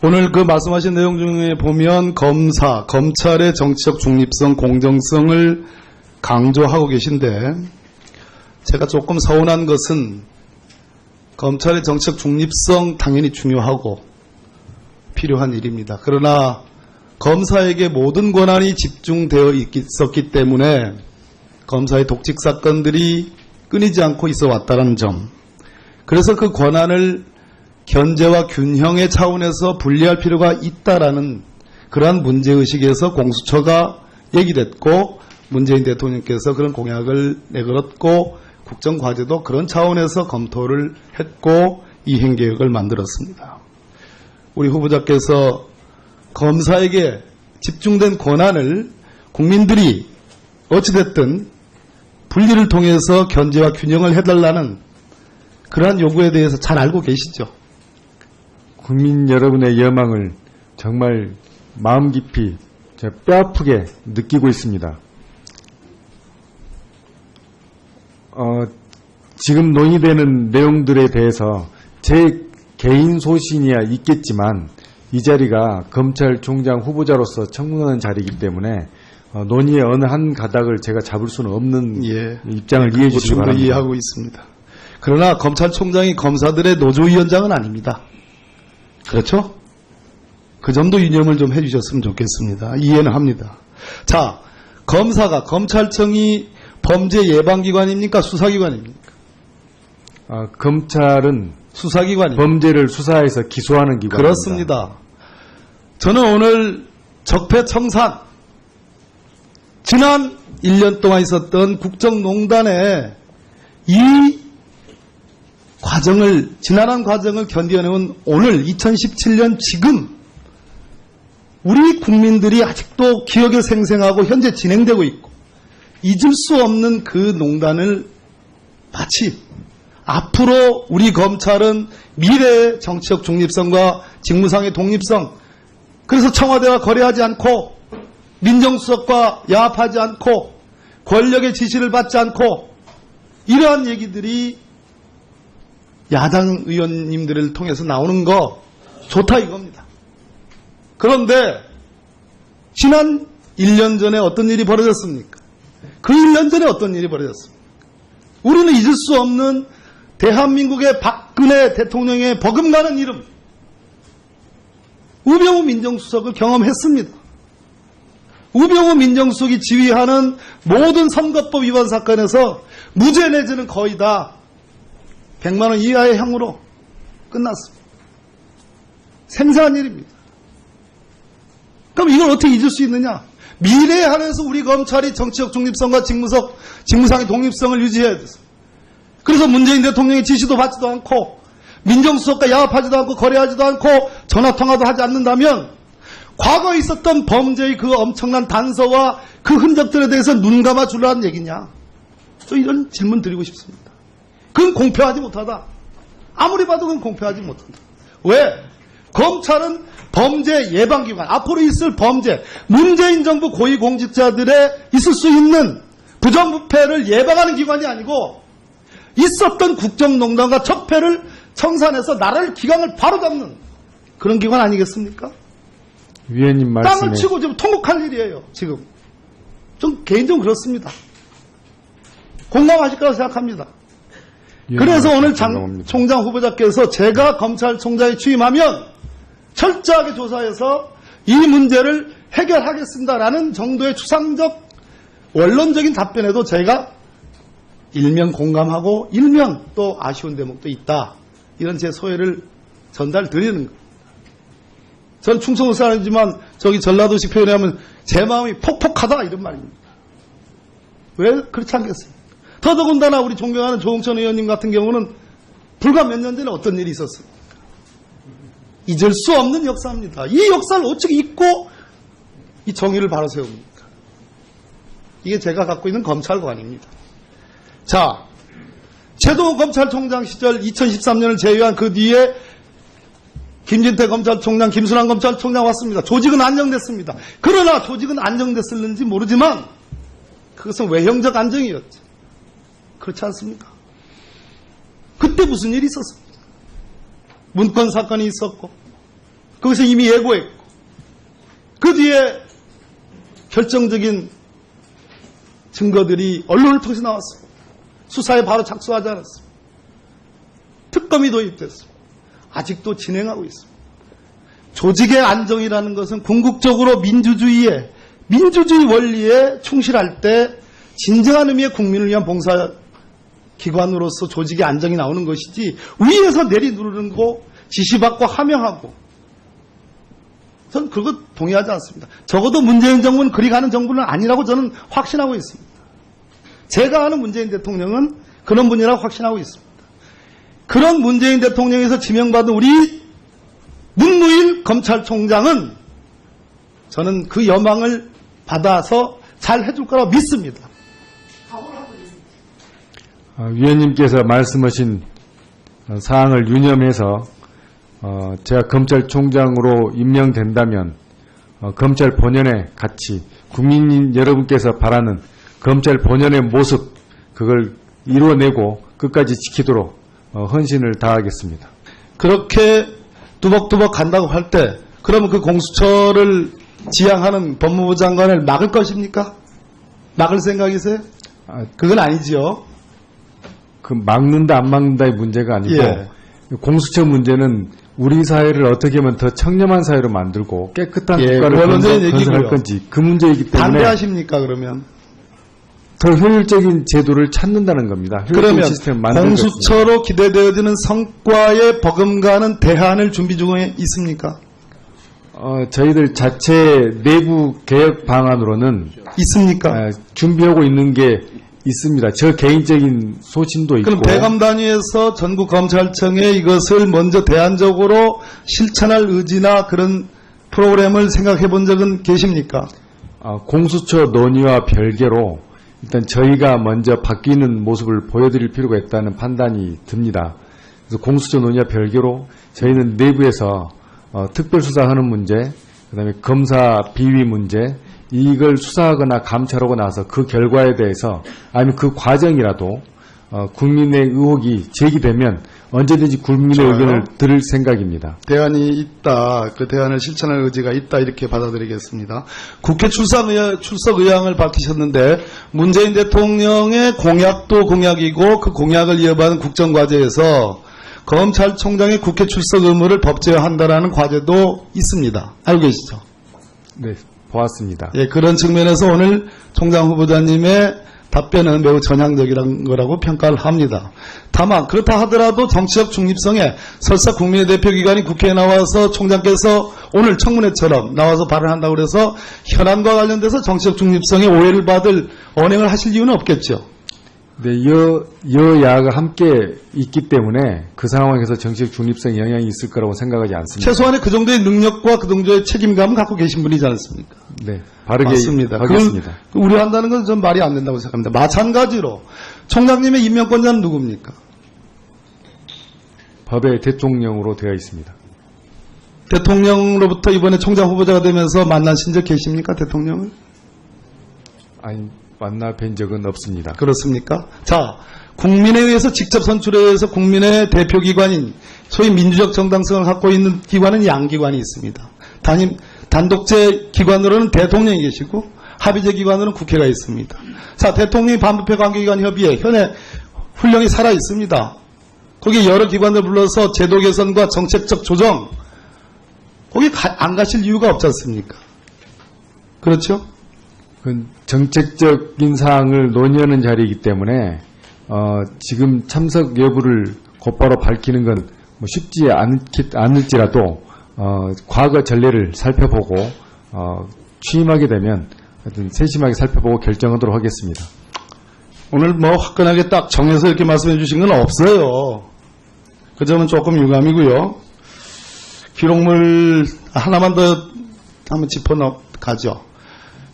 오늘 그 말씀하신 내용 중에 보면 검찰의 정치적 중립성, 공정성을 강조하고 계신데 제가 조금 서운한 것은 검찰의 정치적 중립성 당연히 중요하고 필요한 일입니다. 그러나 검사에게 모든 권한이 집중되어 있었기 때문에 검사의 독직 사건들이 끊이지 않고 있어 왔다는 점, 그래서 그 권한을 견제와 균형의 차원에서 분리할 필요가 있다라는 그러한 문제의식에서 공수처가 얘기됐고 문재인 대통령께서 그런 공약을 내걸었고 국정과제도 그런 차원에서 검토를 했고 이행계획을 만들었습니다. 우리 후보자께서 검사에게 집중된 권한을 국민들이 어찌됐든 분리를 통해서 견제와 균형을 해달라는 그러한 요구에 대해서 잘 알고 계시죠? 국민 여러분의 여망을 정말 마음 깊이 뼈아프게 느끼고 있습니다. 지금 논의되는 내용들에 대해서 제 개인 소신이야 있겠지만 이 자리가 검찰총장 후보자로서 청문하는 자리이기 때문에 논의의 어느 한 가닥을 제가 잡을 수는 없는 입장을 이해해 주시기 바랍니다. 이해하고 있습니다. 그러나 검찰총장이 검사들의 노조위원장은 아닙니다. 그렇죠? 그 점도 유념을 좀 해주셨으면 좋겠습니다. 이해는 합니다. 자, 검찰청이 범죄 예방기관입니까? 수사기관입니까? 검찰은 수사기관입니다. 범죄를 수사해서 기소하는 기관입니다. 그렇습니다. 저는 오늘 적폐청산, 지난 1년 동안 있었던 국정농단의 이 과정을, 지난한 과정을 견뎌내온 오늘 2017년 지금 우리 국민들이 아직도 기억에 생생하고 현재 진행되고 있고 잊을 수 없는 그 농단을 마치 앞으로 우리 검찰은 미래의 정치적 중립성과 직무상의 독립성, 그래서 청와대와 거래하지 않고 민정수석과 야합하지 않고 권력의 지시를 받지 않고 이러한 얘기들이 야당 의원님들을 통해서 나오는 거 좋다 이겁니다. 그런데 지난 1년 전에 어떤 일이 벌어졌습니까? 그 1년 전에 어떤 일이 벌어졌습니까? 우리는 잊을 수 없는 대한민국의 박근혜 대통령의 버금가는 이름 우병우 민정수석을 경험했습니다. 우병우 민정수석이 지휘하는 모든 선거법 위반 사건에서 무죄 내지는 거의 다 100만 원 이하의 형으로 끝났습니다. 생생한 일입니다. 그럼 이걸 어떻게 잊을 수 있느냐? 미래에 한해서 우리 검찰이 정치적 중립성과 직무상의 독립성을 유지해야 돼서. 그래서 문재인 대통령의 지시도 받지도 않고 민정수석과 야합하지도 않고 거래하지도 않고 전화통화도 하지 않는다면 과거에 있었던 범죄의 그 엄청난 단서와 그 흔적들에 대해서 눈 감아 주라는 얘기냐? 저 이런 질문 드리고 싶습니다. 그건 공표하지 못하다. 아무리 봐도 그건 공표하지 못한다. 왜? 검찰은 범죄 예방기관, 앞으로 있을 범죄, 문재인 정부 고위공직자들의 있을 수 있는 부정부패를 예방하는 기관이 아니고 있었던 국정농단과 적폐를 청산해서 나라를 기강을 바로잡는 그런 기관 아니겠습니까? 위원님 말씀에 땅을 치고 지금 통곡할 일이에요. 지금 좀 개인적으로 그렇습니다. 공감하실 거라고 생각합니다. 그래서 오늘 총장 후보자께서 제가 검찰총장에 취임하면 철저하게 조사해서 이 문제를 해결하겠습니다라는 정도의 추상적 원론적인 답변에도 제가 일면 공감하고 일면 또 아쉬운 대목도 있다. 이런 제 소회를 전달드리는 겁니다. 전 충청도 사람이지만 저기 전라도식 표현하면 제 마음이 폭폭하다 이런 말입니다. 왜 그렇지 않겠습니까? 더더군다나 우리 존경하는 조홍천 의원님 같은 경우는 불과 몇 년 전에 어떤 일이 있었습니까? 잊을 수 없는 역사입니다. 이 역사를 어떻게 잊고 이 정의를 바로 세웁니까? 이게 제가 갖고 있는 검찰관입니다. 자, 최동호 검찰총장 시절 2013년을 제외한 그 뒤에 김진태 검찰총장, 김순환 검찰총장 왔습니다. 조직은 안정됐습니다. 그러나 조직은 안정됐을는지 모르지만 그것은 외형적 안정이었죠. 그렇지 않습니까? 그때 무슨 일이 있었습니까? 문건 사건이 있었고 거기서 이미 예고했고 그 뒤에 결정적인 증거들이 언론을 통해서 나왔습니다. 수사에 바로 착수하지 않았습니다. 특검이 도입됐습니다. 아직도 진행하고 있습니다. 조직의 안정이라는 것은 궁극적으로 민주주의 원리에 충실할 때 진정한 의미의 국민을 위한 봉사기관으로서 조직의 안정이 나오는 것이지 위에서 내리누르는 거 지시받고 하명하고 저는 그거 동의하지 않습니다. 적어도 문재인 정부는 그리 가는 정부는 아니라고 저는 확신하고 있습니다. 제가 아는 문재인 대통령은 그런 분이라고 확신하고 있습니다. 그런 문재인 대통령에서 지명받은 우리 문무일 검찰총장은 저는 그 여망을 받아서 잘 해줄 거라고 믿습니다. 위원님께서 말씀하신 사항을 유념해서 제가 검찰총장으로 임명된다면 검찰 본연의 가치, 국민 여러분께서 바라는 검찰 본연의 모습 그걸 이루어내고 끝까지 지키도록 헌신을 다하겠습니다. 그렇게 뚜벅뚜벅 간다고 할 때 그러면 그 공수처를 지향하는 법무부 장관을 막을 것입니까? 막을 생각이세요? 그건 아니지요. 그 막는다 안 막는다의 문제가 아니고 예. 공수처 문제는 우리 사회를 어떻게 하면 더 청렴한 사회로 만들고 깨끗한 예, 국가를 원론적인 건설할 얘기고요. 건지 그 문제이기 때문에 반대하십니까 그러면? 더 효율적인 제도를 찾는다는 겁니다. 효율적인 그러면 시스템을 만들겠습니다. 공수처로 기대되어지는 성과에 버금가는 대안을 준비 중에 있습니까? 저희들 자체 내부 개혁 방안으로는 있습니까? 준비하고 있는 게 있습니다. 저 개인적인 소신도 있고. 그럼 대검 단위에서 전국 검찰청에 이것을 먼저 대안적으로 실천할 의지나 그런 프로그램을 생각해 본 적은 계십니까? 공수처 논의와 별개로 일단 저희가 먼저 바뀌는 모습을 보여드릴 필요가 있다는 판단이 듭니다. 그래서 공수처 논의와 별개로 저희는 내부에서 특별수사하는 문제, 그다음에 검사 비위 문제, 이걸 수사하거나 감찰하고 나서 그 결과에 대해서 아니면 그 과정이라도 국민의 의혹이 제기되면 언제든지 국민의 좋아요. 의견을 들을 생각입니다. 대안이 있다. 그 대안을 실천할 의지가 있다. 이렇게 받아들이겠습니다. 국회 출석 의향을 밝히셨는데 문재인 대통령의 공약도 공약이고 그 공약을 이어받은 국정과제에서 검찰총장의 국회 출석 의무를 법제화한다라는 과제도 있습니다. 알고 계시죠? 네, 보았습니다. 예, 그런 측면에서 오늘 총장 후보자님의 답변은 매우 전향적이라는 거라고 평가를 합니다. 다만 그렇다 하더라도 정치적 중립성에 설사 국민의 대표기관이 국회에 나와서 총장께서 오늘 청문회처럼 나와서 발언한다고 그래서 현안과 관련돼서 정치적 중립성에 오해를 받을 언행을 하실 이유는 없겠죠. 네, 여야가 함께 있기 때문에 그 상황에서 정치적 중립성에 영향이 있을 거라고 생각하지 않습니다. 최소한의 그 정도의 능력과 그 정도의 책임감은 갖고 계신 분이지 않습니까? 네, 바르게 맞습니다. 하겠습니다. 그걸 우려한다는 건 전 말이 안 된다고 생각합니다. 마찬가지로 총장님의 임명권자는 누굽니까? 법의 대통령으로 되어 있습니다. 대통령으로부터 이번에 총장 후보자가 되면서 만나신 적 계십니까? 대통령을? 아니, 만나 뵌 적은 없습니다. 그렇습니까? 자, 국민에 의해서 직접 선출해서 국민의 대표기관인 소위 민주적 정당성을 갖고 있는 기관은 양기관이 있습니다. 단독제 기관으로는 대통령이 계시고 합의제 기관으로는 국회가 있습니다. 자, 대통령이 반부패 관계기관 협의회 현재 훈령이 살아 있습니다. 거기 여러 기관을 불러서 제도 개선과 정책적 조정 거기 안 가실 이유가 없지 않습니까? 그렇죠? 그 정책적인 사항을 논의하는 자리이기 때문에 지금 참석 여부를 곧바로 밝히는 건 뭐 쉽지 않을지라도 과거 전례를 살펴보고 취임하게 되면 하여튼 세심하게 살펴보고 결정하도록 하겠습니다. 오늘 뭐 화끈하게 딱 정해서 이렇게 말씀해 주신 건 없어요. 그 점은 조금 유감이고요. 기록물 하나만 더 한번 짚어가죠.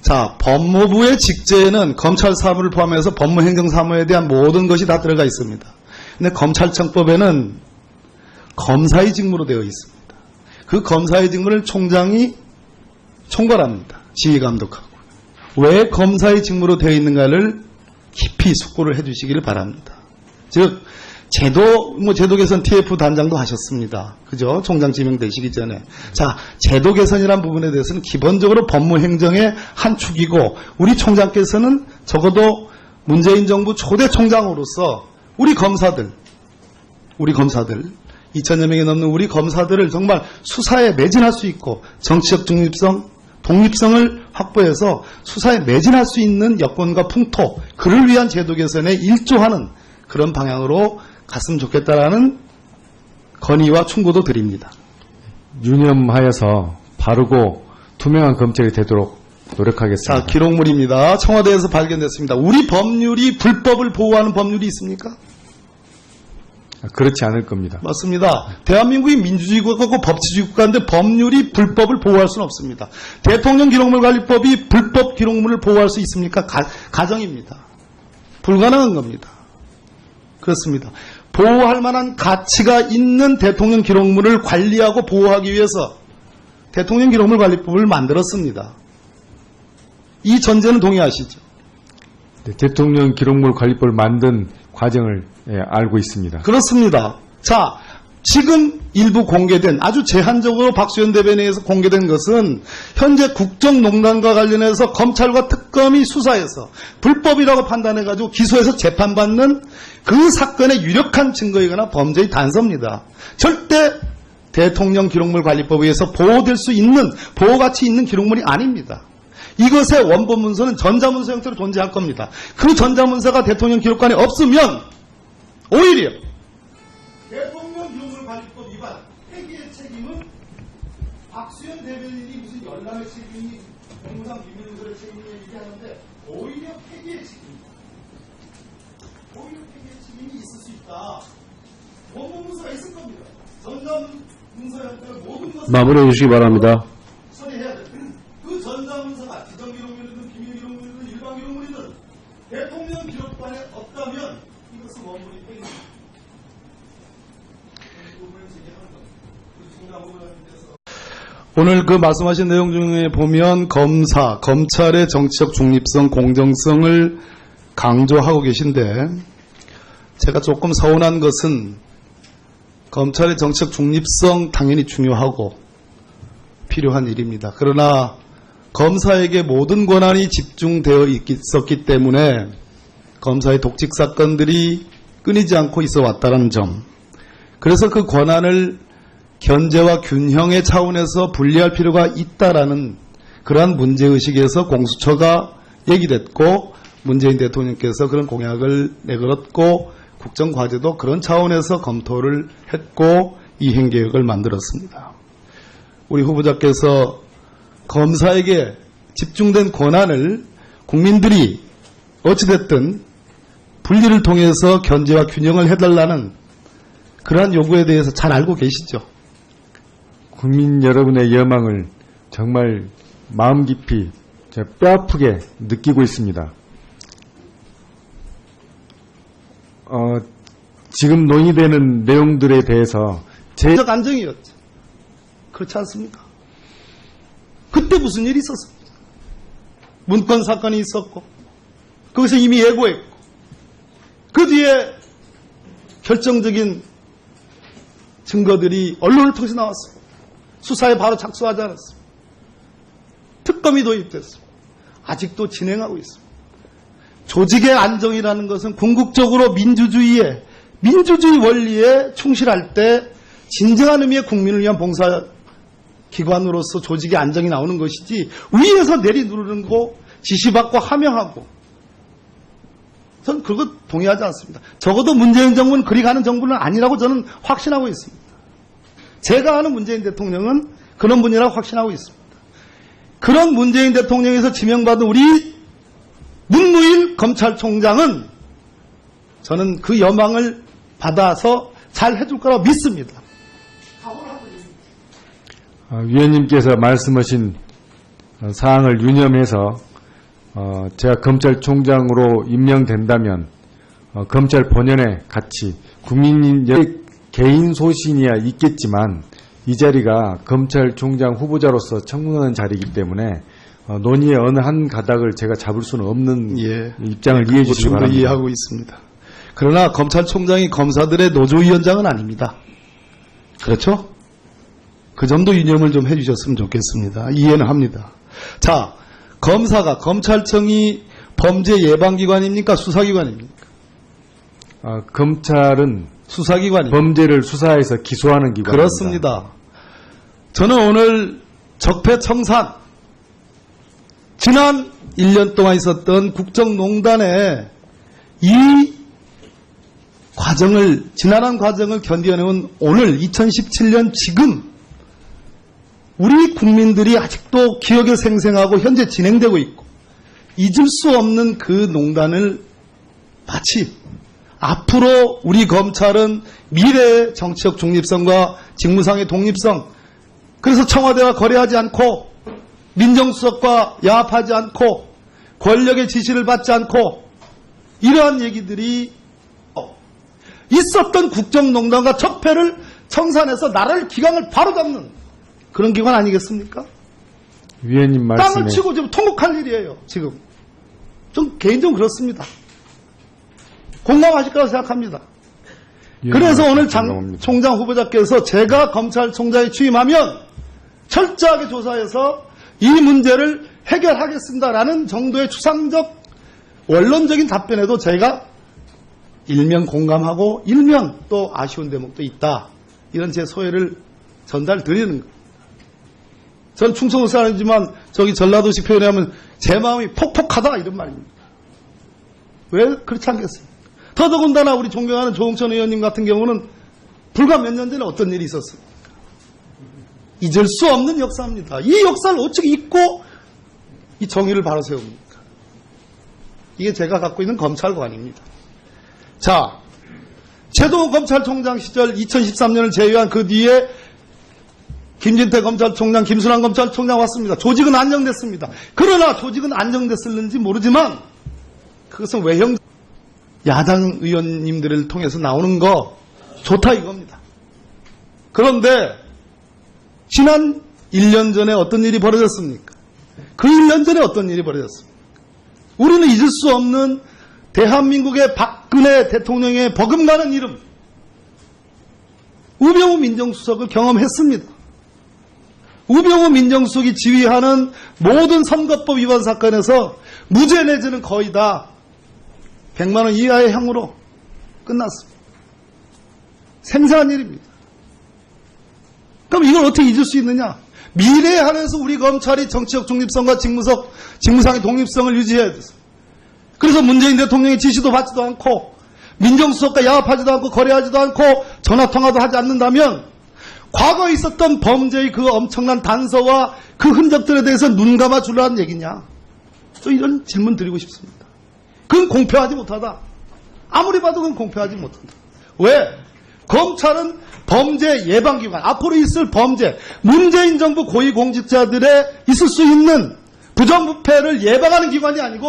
자, 법무부의 직제에는 검찰 사무를 포함해서 법무행정사무에 대한 모든 것이 다 들어가 있습니다. 근데 검찰청법에는 검사의 직무로 되어 있습니다. 그 검사의 직무를 총장이 총괄합니다. 지휘감독하고. 왜 검사의 직무로 되어 있는가를 깊이 숙고를 해주시기를 바랍니다. 즉 제도 개선 TF 단장도 하셨습니다. 그죠? 총장 지명되시기 전에. 자, 제도 개선이란 부분에 대해서는 기본적으로 법무행정의 한 축이고, 우리 총장께서는 적어도 문재인 정부 초대 총장으로서 우리 검사들, 2천여 명이 넘는 우리 검사들을 정말 수사에 매진할 수 있고, 정치적 중립성, 독립성을 확보해서 수사에 매진할 수 있는 여건과 풍토, 그를 위한 제도 개선에 일조하는 그런 방향으로 갔으면 좋겠다라는 건의와 충고도 드립니다. 유념하여서 바르고 투명한 검찰이 되도록 노력하겠습니다. 자, 기록물입니다. 청와대에서 발견됐습니다. 우리 법률이 불법을 보호하는 법률이 있습니까? 그렇지 않을 겁니다. 맞습니다. 대한민국이 민주주의 국가고 법치주의 국가인데 법률이 불법을 보호할 수는 없습니다. 대통령 기록물 관리법이 불법 기록물을 보호할 수 있습니까? 가정입니다. 불가능한 겁니다. 그렇습니다. 보호할 만한 가치가 있는 대통령 기록물을 관리하고 보호하기 위해서 대통령 기록물 관리법을 만들었습니다. 이 전제는 동의하시죠? 네, 대통령 기록물 관리법을 만든 과정을 알고 있습니다. 그렇습니다. 자, 지금 일부 공개된, 아주 제한적으로 박수현 대변인에서 공개된 것은 현재 국정농단과 관련해서 검찰과 특검이 수사해서 불법이라고 판단해가지고 기소해서 재판받는 그 사건의 유력한 증거이거나 범죄의 단서입니다. 절대 대통령 기록물 관리법에 의해서 보호될 수 있는, 보호가치 있는 기록물이 아닙니다. 이것의 원본 문서는 전자문서 형태로 존재할 겁니다. 그 전자문서가 대통령 기록관에 없으면 오히려 대통령 기록물 관리법 위반 폐기의 책임은 박수현 대변인이 무슨 열람의 책임이 공무상 비밀문서의 책임이 얘기하는데 오히려 폐기의 책임입니다. 오히려 폐기의 책임이 있을 수 있다. 원본 문서가 있을 겁니다. 전자문서 형태로 모든 것을 마무리해 주시기 바랍니다. 처리해야 돼. 그 전자문서가 지정기록물이든 비밀기록물이든 일반기록물이든 대통령 기록관에 없다면 이것은 원본이 폐기입니다. 오늘 그 말씀하신 내용 중에 보면 검찰의 정치적 중립성, 공정성을 강조하고 계신데 제가 조금 서운한 것은 검찰의 정치적 중립성 당연히 중요하고 필요한 일입니다. 그러나 검사에게 모든 권한이 집중되어 있었기 때문에 검사의 독직 사건들이 끊이지 않고 있어 왔다는 점. 그래서 그 권한을 견제와 균형의 차원에서 분리할 필요가 있다라는 그러한 문제의식에서 공수처가 얘기됐고 문재인 대통령께서 그런 공약을 내걸었고 국정과제도 그런 차원에서 검토를 했고 이행계획을 만들었습니다. 우리 후보자께서 검사에게 집중된 권한을 국민들이 어찌됐든 분리를 통해서 견제와 균형을 해달라는 그러한 요구에 대해서 잘 알고 계시죠? 국민 여러분의 여망을 정말 마음 깊이 뼈아프게 느끼고 있습니다. 지금 논의되는 내용들에 대해서 제적 안정이었죠. 그렇지 않습니까? 그때 무슨 일이 있었습니까? 문건 사건이 있었고 거기서 이미 예고했고 그 뒤에 결정적인 증거들이 언론을 통해서 나왔습니다. 수사에 바로 착수하지 않았습니다. 특검이 도입됐습니다. 아직도 진행하고 있습니다. 조직의 안정이라는 것은 궁극적으로 민주주의 원리에 충실할 때 진정한 의미의 국민을 위한 봉사 기관으로서 조직의 안정이 나오는 것이지 위에서 내리누르는 거 지시받고 하명하고 저는 그거 동의하지 않습니다. 적어도 문재인 정부는 그리 가는 정부는 아니라고 저는 확신하고 있습니다. 제가 아는 문재인 대통령은 그런 분이라고 확신하고 있습니다. 그런 문재인 대통령에서 지명받은 우리 문무일 검찰총장은 저는 그 여망을 받아서 잘 해줄 거라고 믿습니다. 위원님께서 말씀하신 사항을 유념해서 제가 검찰총장으로 임명된다면 검찰 본연의 가치, 국민 개인 소신이야 있겠지만 이 자리가 검찰총장 후보자로서 청문하는 자리이기 때문에 논의의 어느 한 가닥을 제가 잡을 수는 없는 입장을 이해해 주시기 바랍니다. 이해하고 있습니다. 그러나 검찰총장이 검사들의 노조위원장은 아닙니다. 그렇죠? 그 정도 유념을 좀 해주셨으면 좋겠습니다. 이해는 합니다. 자, 검찰청이 범죄 예방기관입니까? 수사기관입니까? 검찰은 수사기관입니다. 범죄를 수사해서 기소하는 기관입니다. 그렇습니다. 저는 오늘 적폐청산, 지난 1년 동안 있었던 국정농단의 이 과정을, 지난한 과정을 견뎌내온 오늘 2017년 지금 우리 국민들이 아직도 기억에 생생하고 현재 진행되고 있고 잊을 수 없는 그 농단을 마치 앞으로 우리 검찰은 미래의 정치적 중립성과 직무상의 독립성, 그래서 청와대와 거래하지 않고 민정수석과 야합하지 않고 권력의 지시를 받지 않고 이러한 얘기들이 있었던 국정농단과 적폐를 청산해서 나라를 기강을 바로잡는 그런 기관 아니겠습니까? 위원님 말씀에 땅을 치고 지금 통곡할 일이에요. 지금 좀 개인적으로 그렇습니다. 공감하실 거라고 생각합니다. 그래서 오늘 장 총장 후보자께서 제가 검찰총장에 취임하면 철저하게 조사해서 이 문제를 해결하겠습니다라는 정도의 추상적 원론적인 답변에도 제가 일면 공감하고 일면 또 아쉬운 대목도 있다. 이런 제 소회를 전달드리는 거예요. 전 충청도 사람이지만 저기 전라도식 표현에 하면 제 마음이 폭폭하다 이런 말입니다. 왜 그렇지 않겠습니까? 더더군다나 우리 존경하는 조홍천 의원님 같은 경우는 불과 몇 년 전에 어떤 일이 있었습니까? 잊을 수 없는 역사입니다. 이 역사를 어떻게 잊고 이 정의를 바로 세웁니까? 이게 제가 갖고 있는 검찰관입니다. 자, 최동호 검찰총장 시절 2013년을 제외한 그 뒤에 김진태 검찰총장, 김순환 검찰총장 왔습니다. 조직은 안정됐습니다. 그러나 조직은 안정됐을는지 모르지만 그것은 외형 야당 의원님들을 통해서 나오는 거 좋다 이겁니다. 그런데 지난 1년 전에 어떤 일이 벌어졌습니까? 그 1년 전에 어떤 일이 벌어졌습니까? 우리는 잊을 수 없는 대한민국의 박근혜 대통령의 버금가는 이름 우병우 민정수석을 경험했습니다. 우병우 민정수석이 지휘하는 모든 선거법 위반 사건에서 무죄 내지는 거의 다 100만 원 이하의 형으로 끝났습니다. 생생한 일입니다. 그럼 이걸 어떻게 잊을 수 있느냐? 미래에 한해서 우리 검찰이 정치적 중립성과 직무상의 독립성을 유지해야 돼서. 그래서 문재인 대통령의 지시도 받지도 않고 민정수석과 야합하지도 않고 거래하지도 않고 전화통화도 하지 않는다면 과거에 있었던 범죄의 그 엄청난 단서와 그 흔적들에 대해서 눈 감아 주라는 얘기냐? 저 이런 질문 드리고 싶습니다. 그건 공표하지 못하다. 아무리 봐도 그건 공표하지 못한다. 왜? 검찰은 범죄 예방기관, 앞으로 있을 범죄, 문재인 정부 고위공직자들의 있을 수 있는 부정부패를 예방하는 기관이 아니고